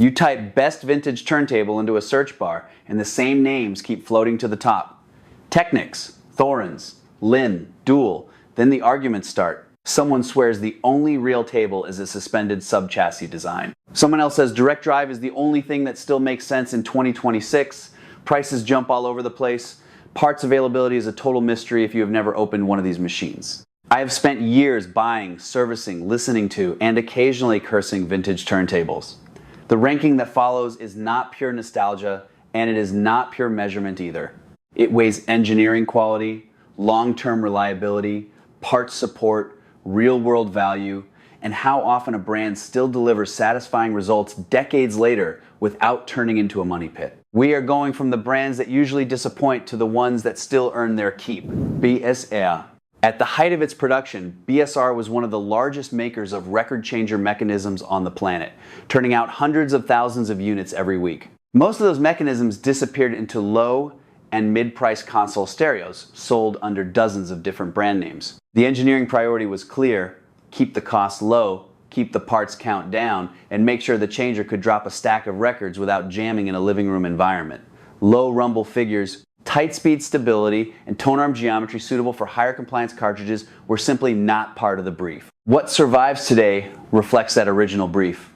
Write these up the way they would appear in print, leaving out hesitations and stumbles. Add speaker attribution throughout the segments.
Speaker 1: You type best vintage turntable into a search bar and the same names keep floating to the top. Technics, Thorens, Linn, Dual, then the arguments start. Someone swears the only real table is a suspended sub-chassis design. Someone else says direct drive is the only thing that still makes sense in 2026. Prices jump all over the place. Parts availability is a total mystery if you have never opened one of these machines. I have spent years buying, servicing, listening to, and occasionally cursing vintage turntables. The ranking that follows is not pure nostalgia, and it is not pure measurement either. It weighs engineering quality, long-term reliability, parts support, real-world value, and how often a brand still delivers satisfying results decades later without turning into a money pit. We are going from the brands that usually disappoint to the ones that still earn their keep. BSR. At the height of its production, BSR was one of the largest makers of record changer mechanisms on the planet, turning out hundreds of thousands of units every week. Most of those mechanisms disappeared into low and mid-price console stereos, sold under dozens of different brand names. The engineering priority was clear: keep the cost low, keep the parts count down, and make sure the changer could drop a stack of records without jamming in a living room environment. Low rumble figures, tight speed stability, and tonearm geometry suitable for higher compliance cartridges were simply not part of the brief. What survives today reflects that original brief.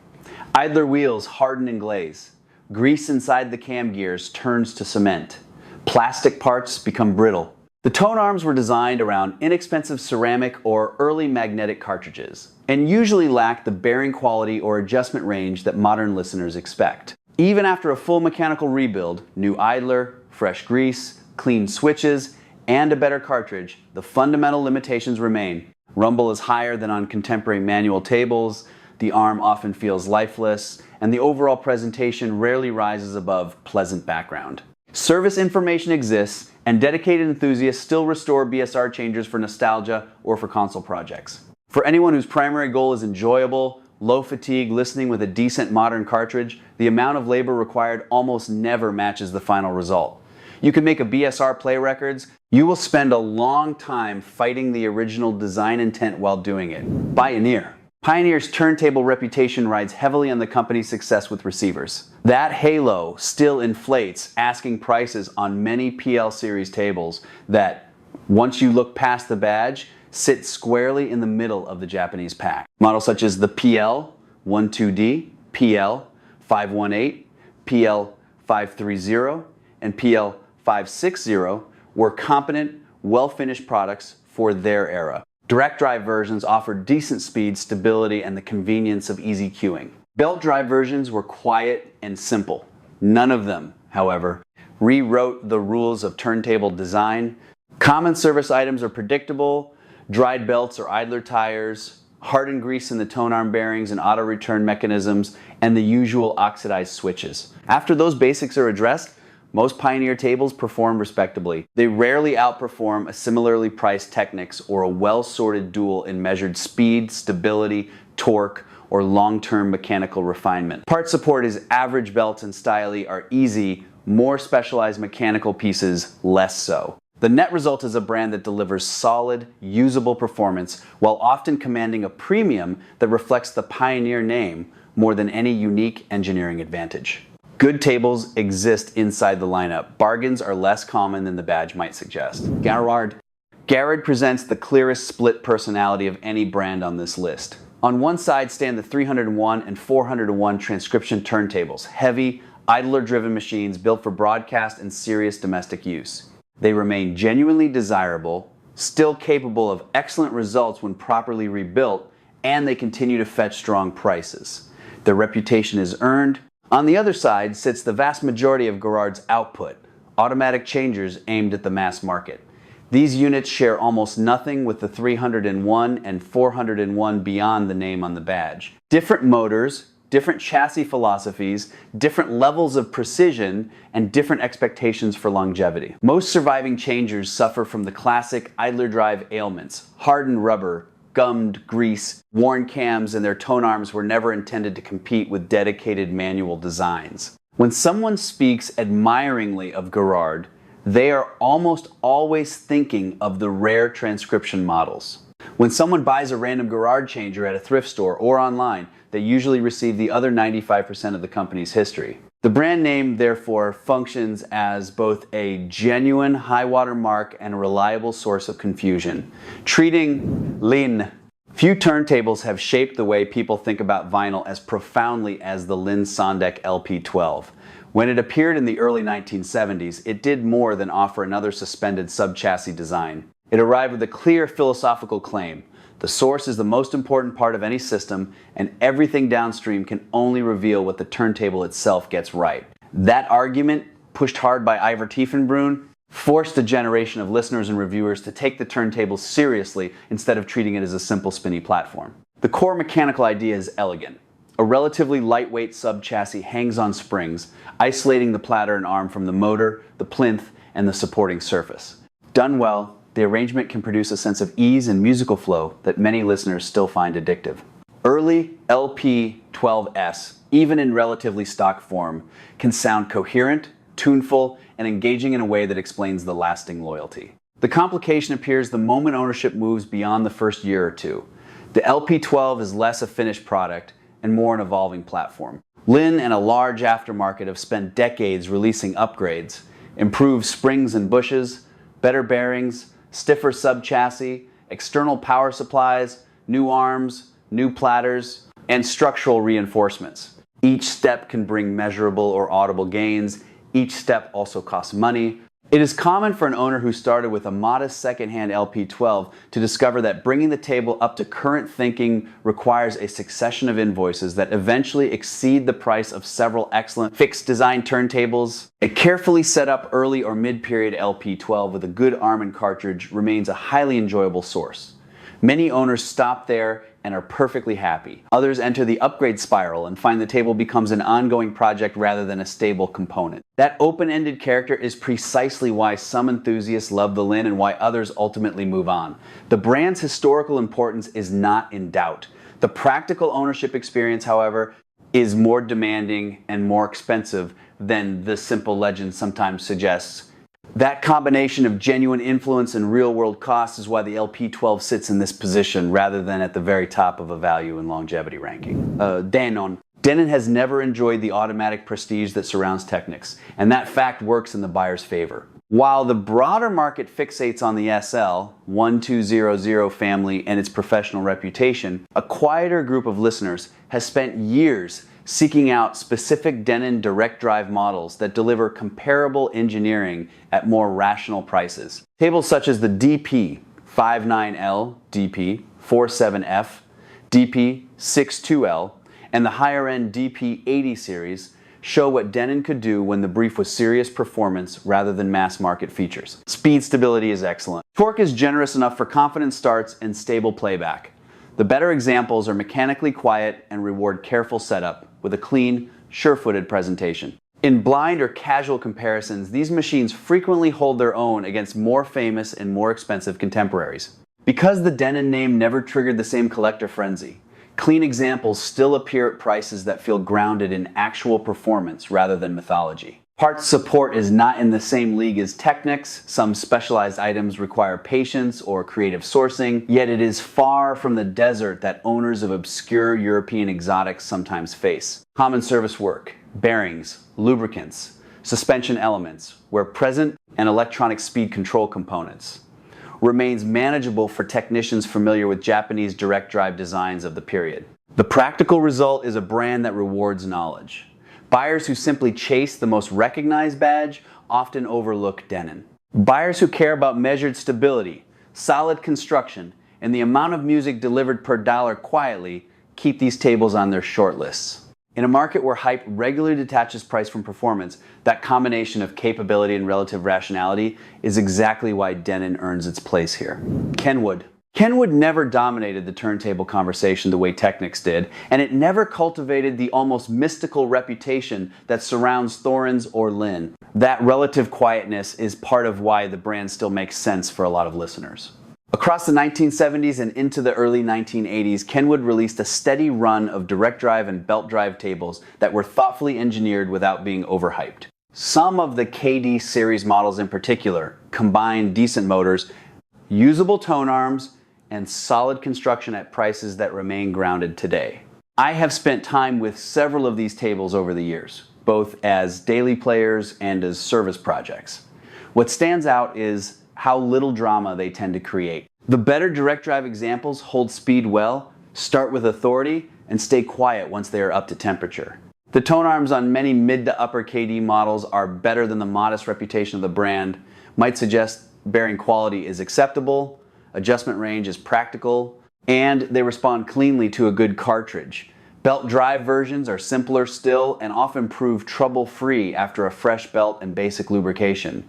Speaker 1: Idler wheels harden and glaze. Grease inside the cam gears turns to cement. Plastic parts become brittle. The tonearms were designed around inexpensive ceramic or early magnetic cartridges, and usually lack the bearing quality or adjustment range that modern listeners expect. Even after a full mechanical rebuild, new idler, fresh grease, clean switches, and a better cartridge, the fundamental limitations remain. Rumble is higher than on contemporary manual tables, the arm often feels lifeless, and the overall presentation rarely rises above pleasant background. Service information exists, and dedicated enthusiasts still restore BSR changers for nostalgia or for console projects. For anyone whose primary goal is enjoyable, low fatigue listening with a decent modern cartridge, the amount of labor required almost never matches the final result. You can make a BSR play records. You will spend a long time fighting the original design intent while doing it. Pioneer. Pioneer's turntable reputation rides heavily on the company's success with receivers. That halo still inflates asking prices on many PL series tables that, once you look past the badge, sit squarely in the middle of the Japanese pack. Models such as the PL12D, PL518, PL530, and PL560 were competent, well-finished products for their era. Direct drive versions offered decent speed, stability, and the convenience of easy queuing. Belt drive versions were quiet and simple. None of them, however, rewrote the rules of turntable design. Common service items are predictable: dried belts or idler tires, hardened grease in the tonearm bearings and auto return mechanisms, and the usual oxidized switches. After those basics are addressed, most Pioneer tables perform respectably. They rarely outperform a similarly priced Technics or a well-sorted Dual in measured speed, stability, torque, or long-term mechanical refinement. Part support is average. Belts and styling are easy. More specialized mechanical pieces, less so. The net result is a brand that delivers solid, usable performance while often commanding a premium that reflects the Pioneer name more than any unique engineering advantage. Good tables exist inside the lineup. Bargains are less common than the badge might suggest. Garrard. Garrard presents the clearest split personality of any brand on this list. On one side stand the 301 and 401 transcription turntables, heavy, idler-driven machines built for broadcast and serious domestic use. They remain genuinely desirable, still capable of excellent results when properly rebuilt, and they continue to fetch strong prices. Their reputation is earned. On the other side sits the vast majority of Garrard's output, automatic changers aimed at the mass market. These units share almost nothing with the 301 and 401 beyond the name on the badge. Different motors, different chassis philosophies, different levels of precision, and different expectations for longevity. Most surviving changers suffer from the classic idler drive ailments: hardened rubber, gummed grease, worn cams, and their tonearms were never intended to compete with dedicated manual designs. When someone speaks admiringly of Garrard, they are almost always thinking of the rare transcription models. When someone buys a random Garrard changer at a thrift store or online, that usually receive the other 95% of the company's history. The brand name, therefore, functions as both a genuine high-water mark and a reliable source of confusion. Treating Linn. Few turntables have shaped the way people think about vinyl as profoundly as the Linn Sondek LP12. When it appeared in the early 1970s, it did more than offer another suspended sub-chassis design. It arrived with a clear philosophical claim. The source is the most important part of any system, and everything downstream can only reveal what the turntable itself gets right. That argument, pushed hard by Ivor Tiefenbrun, forced a generation of listeners and reviewers to take the turntable seriously instead of treating it as a simple spinny platform. The core mechanical idea is elegant. A relatively lightweight sub-chassis hangs on springs, isolating the platter and arm from the motor, the plinth, and the supporting surface. Done well, the arrangement can produce a sense of ease and musical flow that many listeners still find addictive. Early LP12S, even in relatively stock form, can sound coherent, tuneful, and engaging in a way that explains the lasting loyalty. The complication appears the moment ownership moves beyond the first year or two. The LP12 is less a finished product and more an evolving platform. Linn and a large aftermarket have spent decades releasing upgrades, improved springs and bushes, better bearings, stiffer sub-chassis, external power supplies, new arms, new platters, and structural reinforcements. Each step can bring measurable or audible gains. Each step also costs money. It is common for an owner who started with a modest secondhand LP12 to discover that bringing the table up to current thinking requires a succession of invoices that eventually exceed the price of several excellent fixed design turntables. A carefully set up early or mid-period LP12 with a good arm and cartridge remains a highly enjoyable source. Many owners stop there and are perfectly happy. Others enter the upgrade spiral and find the table becomes an ongoing project rather than a stable component. That open-ended character is precisely why some enthusiasts love the Linn and why others ultimately move on. The brand's historical importance is not in doubt. The practical ownership experience, however, is more demanding and more expensive than the simple legend sometimes suggests. That combination of genuine influence and real-world cost is why the LP12 sits in this position rather than at the very top of a value and longevity ranking. Denon. Denon has never enjoyed the automatic prestige that surrounds Technics, and that fact works in the buyer's favor. While the broader market fixates on the SL 1200 family and its professional reputation, a quieter group of listeners has spent years seeking out specific Denon direct drive models that deliver comparable engineering at more rational prices. Tables such as the DP59L, DP47F, DP62L, and the higher-end DP80 series show what Denon could do when the brief was serious performance rather than mass market features. Speed stability is excellent. Torque is generous enough for confident starts and stable playback. The better examples are mechanically quiet and reward careful setup with a clean, sure-footed presentation. In blind or casual comparisons, these machines frequently hold their own against more famous and more expensive contemporaries. Because the Denon name never triggered the same collector frenzy, clean examples still appear at prices that feel grounded in actual performance rather than mythology. Parts support is not in the same league as Technics. Some specialized items require patience or creative sourcing, yet it is far from the desert that owners of obscure European exotics sometimes face. Common service work, bearings, lubricants, suspension elements, where present, and electronic speed control components remains manageable for technicians familiar with Japanese direct drive designs of the period. The practical result is a brand that rewards knowledge. Buyers who simply chase the most recognized badge often overlook Denon. Buyers who care about measured stability, solid construction, and the amount of music delivered per dollar quietly keep these tables on their short lists. In a market where hype regularly detaches price from performance, that combination of capability and relative rationality is exactly why Denon earns its place here. Kenwood. Kenwood never dominated the turntable conversation the way Technics did, and it never cultivated the almost mystical reputation that surrounds Thorens or Linn. That relative quietness is part of why the brand still makes sense for a lot of listeners. Across the 1970s and into the early 1980s, Kenwood released a steady run of direct drive and belt drive tables that were thoughtfully engineered without being overhyped. Some of the KD series models in particular combined decent motors, usable tone arms, and solid construction at prices that remain grounded today. I have spent time with several of these tables over the years, both as daily players and as service projects. What stands out is how little drama they tend to create. The better direct drive examples hold speed well, start with authority, and stay quiet once they are up to temperature. The tone arms on many mid to upper KD models are better than the modest reputation of the brand, might suggest bearing quality is acceptable, adjustment range is practical, and they respond cleanly to a good cartridge. Belt drive versions are simpler still and often prove trouble-free after a fresh belt and basic lubrication.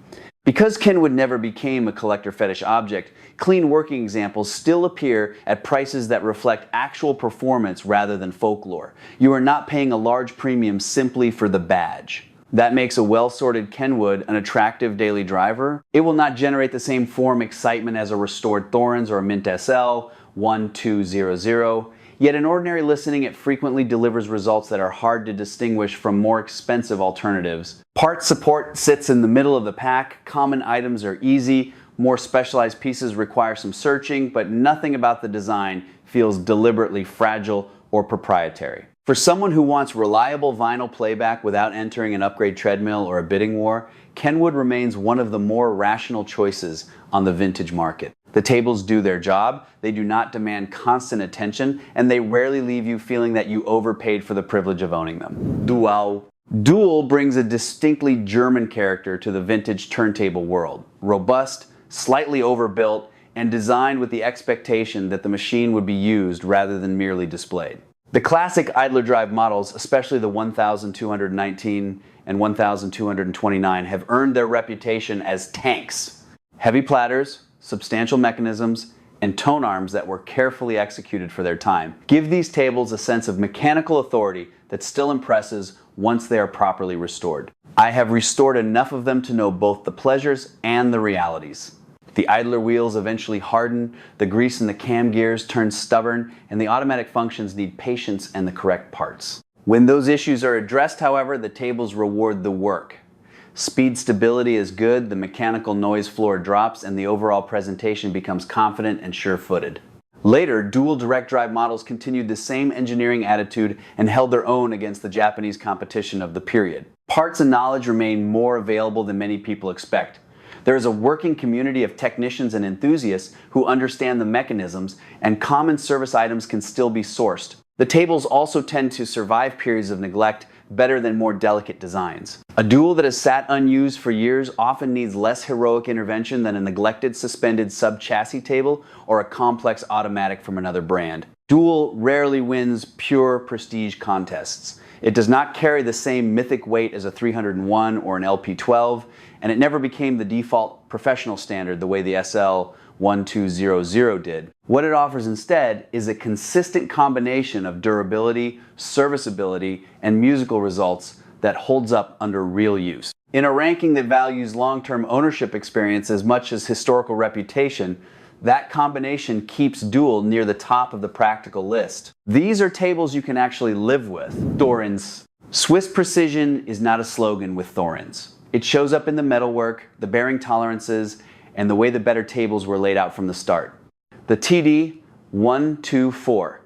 Speaker 1: Because Kenwood never became a collector fetish object, clean working examples still appear at prices that reflect actual performance rather than folklore. You are not paying a large premium simply for the badge. That makes a well-sorted Kenwood an attractive daily driver. It will not generate the same form excitement as a restored Thorens or a Mint SL 1200, yet in ordinary listening it frequently delivers results that are hard to distinguish from more expensive alternatives. Part support sits in the middle of the pack, common items are easy, more specialized pieces require some searching, but nothing about the design feels deliberately fragile or proprietary. For someone who wants reliable vinyl playback without entering an upgrade treadmill or a bidding war, Kenwood remains one of the more rational choices on the vintage market. The tables do their job, they do not demand constant attention, and they rarely leave you feeling that you overpaid for the privilege of owning them. Dual brings a distinctly German character to the vintage turntable world. Robust, slightly overbuilt, and designed with the expectation that the machine would be used rather than merely displayed. The classic idler drive models, especially the 1219 and 1229, have earned their reputation as tanks. Heavy platters, substantial mechanisms, and tone arms that were carefully executed for their time give these tables a sense of mechanical authority that still impresses once they are properly restored. I have restored enough of them to know both the pleasures and the realities. The idler wheels eventually harden, the grease in the cam gears turns stubborn, and the automatic functions need patience and the correct parts. When those issues are addressed, however, the tables reward the work. Speed stability is good, the mechanical noise floor drops, and the overall presentation becomes confident and sure-footed. Later, dual direct drive models continued the same engineering attitude and held their own against the Japanese competition of the period. Parts and knowledge remain more available than many people expect. There is a working community of technicians and enthusiasts who understand the mechanisms, and common service items can still be sourced. The tables also tend to survive periods of neglect better than more delicate designs. A dual that has sat unused for years often needs less heroic intervention than a neglected suspended sub-chassis table or a complex automatic from another brand. Dual rarely wins pure prestige contests. It does not carry the same mythic weight as a 301 or an LP12, and it never became the default professional standard the way the SL 1200 did. What it offers instead is a consistent combination of durability, serviceability, and musical results that holds up under real use. In a ranking that values long-term ownership experience as much as historical reputation, that combination keeps dual near the top of the practical list. These are tables you can actually live with. Thorens. Swiss precision is not a slogan with Thorens. It shows up in the metalwork, the bearing tolerances, and the way the better tables were laid out from the start. The TD124,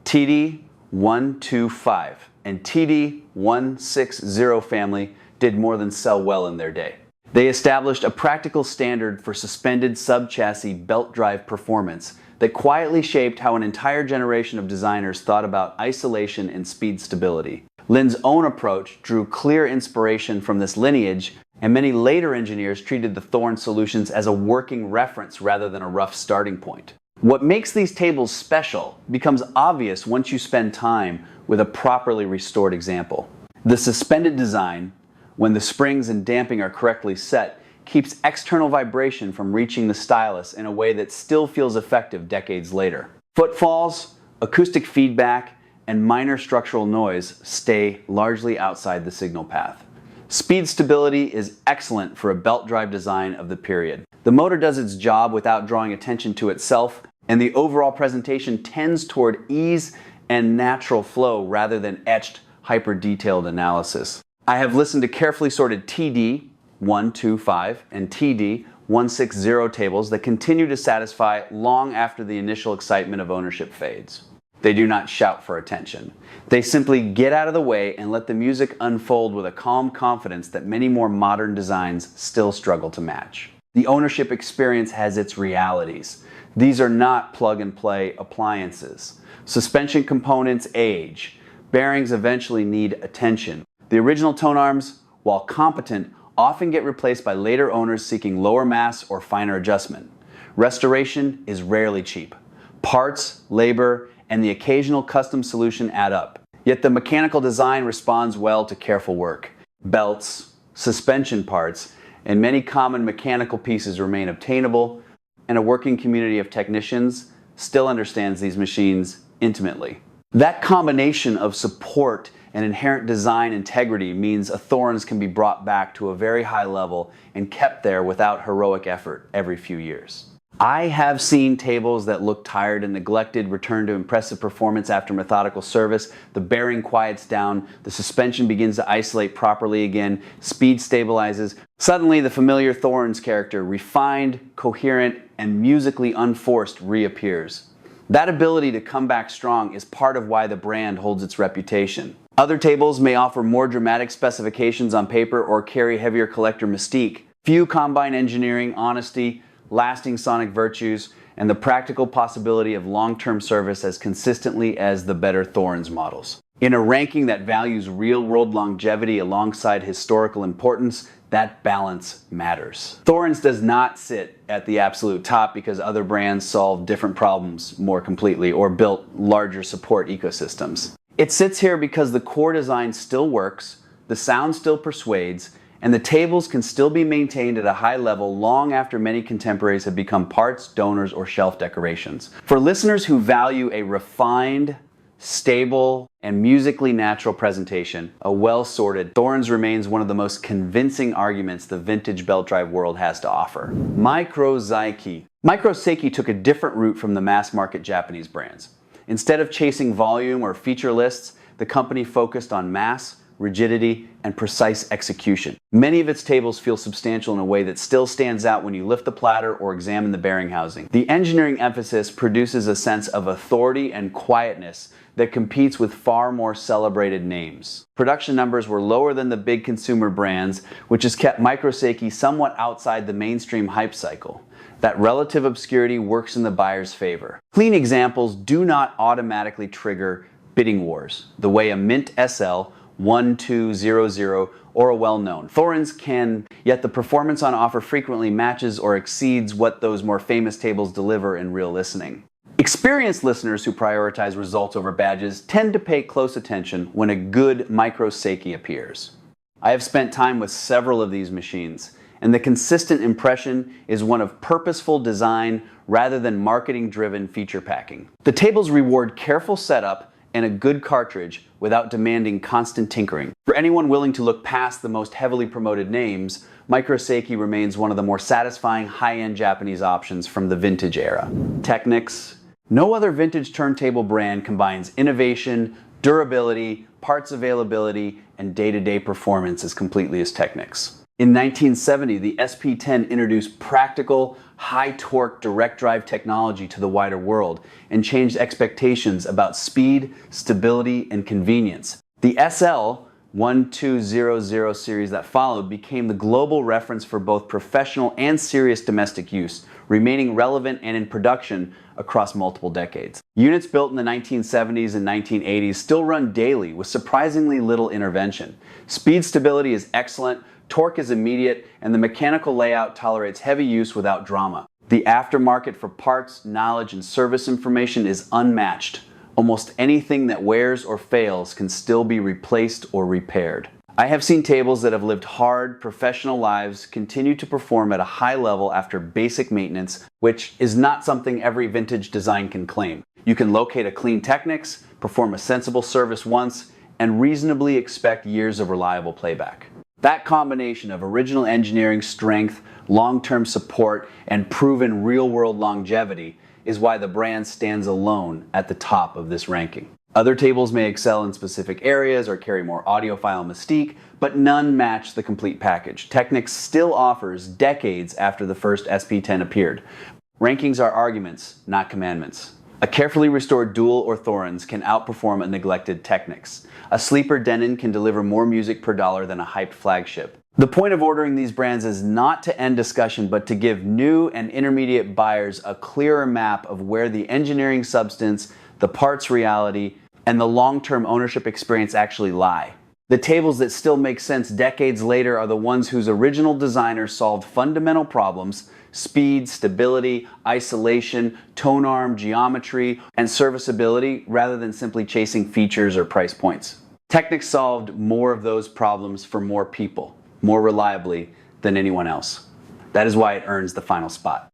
Speaker 1: TD125, and TD160 family did more than sell well in their day. They established a practical standard for suspended sub-chassis belt drive performance that quietly shaped how an entire generation of designers thought about isolation and speed stability. Linn's own approach drew clear inspiration from this lineage, and many later engineers treated the Thorens solutions as a working reference rather than a rough starting point. What makes these tables special becomes obvious once you spend time with a properly restored example. The suspended design, when the springs and damping are correctly set, keeps external vibration from reaching the stylus in a way that still feels effective decades later. Footfalls, acoustic feedback, and minor structural noise stay largely outside the signal path. Speed stability is excellent for a belt drive design of the period. The motor does its job without drawing attention to itself, and the overall presentation tends toward ease and natural flow rather than etched, hyper-detailed analysis. I have listened to carefully sorted TD125 and TD160 tables that continue to satisfy long after the initial excitement of ownership fades. They do not shout for attention. They simply get out of the way and let the music unfold with a calm confidence that many more modern designs still struggle to match. The ownership experience has its realities. These are not plug-and-play appliances. Suspension components age. Bearings eventually need attention. The original tone arms, while competent, often get replaced by later owners seeking lower mass or finer adjustment. Restoration is rarely cheap. Parts, labor, and the occasional custom solution add up. Yet the mechanical design responds well to careful work. Belts, suspension parts, and many common mechanical pieces remain obtainable, and a working community of technicians still understands these machines intimately. That combination of support and inherent design integrity means a Thorens can be brought back to a very high level and kept there without heroic effort every few years. I have seen tables that look tired and neglected return to impressive performance after methodical service. The bearing quiets down, the suspension begins to isolate properly again, speed stabilizes. Suddenly the familiar Thorens character, refined, coherent, and musically unforced, reappears. That ability to come back strong is part of why the brand holds its reputation. Other tables may offer more dramatic specifications on paper or carry heavier collector mystique. Few combine engineering, honesty, lasting sonic virtues, and the practical possibility of long-term service as consistently as the better Thorens models. In a ranking that values real-world longevity alongside historical importance, that balance matters. Thorens does not sit at the absolute top because other brands solved different problems more completely or built larger support ecosystems. It sits here because the core design still works, the sound still persuades, and the tables can still be maintained at a high level long after many contemporaries have become parts, donors, or shelf decorations. For listeners who value a refined, stable, and musically natural presentation, a well-sorted, Thorens remains one of the most convincing arguments the vintage belt drive world has to offer. Seiki. Seiki took a different route from the mass-market Japanese brands. Instead of chasing volume or feature lists, the company focused on mass, rigidity, and precise execution. Many of its tables feel substantial in a way that still stands out when you lift the platter or examine the bearing housing. The engineering emphasis produces a sense of authority and quietness that competes with far more celebrated names. Production numbers were lower than the big consumer brands, which has kept Seiki somewhat outside the mainstream hype cycle. That relative obscurity works in the buyer's favor. Clean examples do not automatically trigger bidding wars, the way a Mint SL 1200 or a well-known Thorens can, yet the performance on offer frequently matches or exceeds what those more famous tables deliver in real listening. Experienced listeners who prioritize results over badges tend to pay close attention when a good Seiki appears. I have spent time with several of these machines, and the consistent impression is one of purposeful design rather than marketing-driven feature packing. The tables reward careful setup and a good cartridge without demanding constant tinkering. For anyone willing to look past the most heavily promoted names, Seiki remains one of the more satisfying high-end Japanese options from the vintage era. Technics. No other vintage turntable brand combines innovation, durability, parts availability, and day-to-day performance as completely as Technics. In 1970, the SP10 introduced practical, high-torque direct drive technology to the wider world and changed expectations about speed, stability, and convenience. The SL 1200 series that followed became the global reference for both professional and serious domestic use, remaining relevant and in production across multiple decades. Units built in the 1970s and 1980s still run daily with surprisingly little intervention. Speed stability is excellent, torque is immediate, and the mechanical layout tolerates heavy use without drama. The aftermarket for parts, knowledge, and service information is unmatched. Almost anything that wears or fails can still be replaced or repaired. I have seen tables that have lived hard, professional lives continue to perform at a high level after basic maintenance, which is not something every vintage design can claim. You can locate a clean Technics, perform a sensible service once, and reasonably expect years of reliable playback. That combination of original engineering strength, long-term support, and proven real-world longevity is why the brand stands alone at the top of this ranking. Other tables may excel in specific areas or carry more audiophile mystique, but none match the complete package. Technics still offers decades after the first SP10 appeared. Rankings are arguments, not commandments. A carefully restored Dual or Thorens can outperform a neglected Technics. A sleeper Denon can deliver more music per dollar than a hyped flagship. The point of ordering these brands is not to end discussion, but to give new and intermediate buyers a clearer map of where the engineering substance, the parts reality, and the long-term ownership experience actually lie. The tables that still make sense decades later are the ones whose original designers solved fundamental problems: speed, stability, isolation, tonearm, geometry, and serviceability, rather than simply chasing features or price points. Technics solved more of those problems for more people, more reliably than anyone else. That is why it earns the final spot.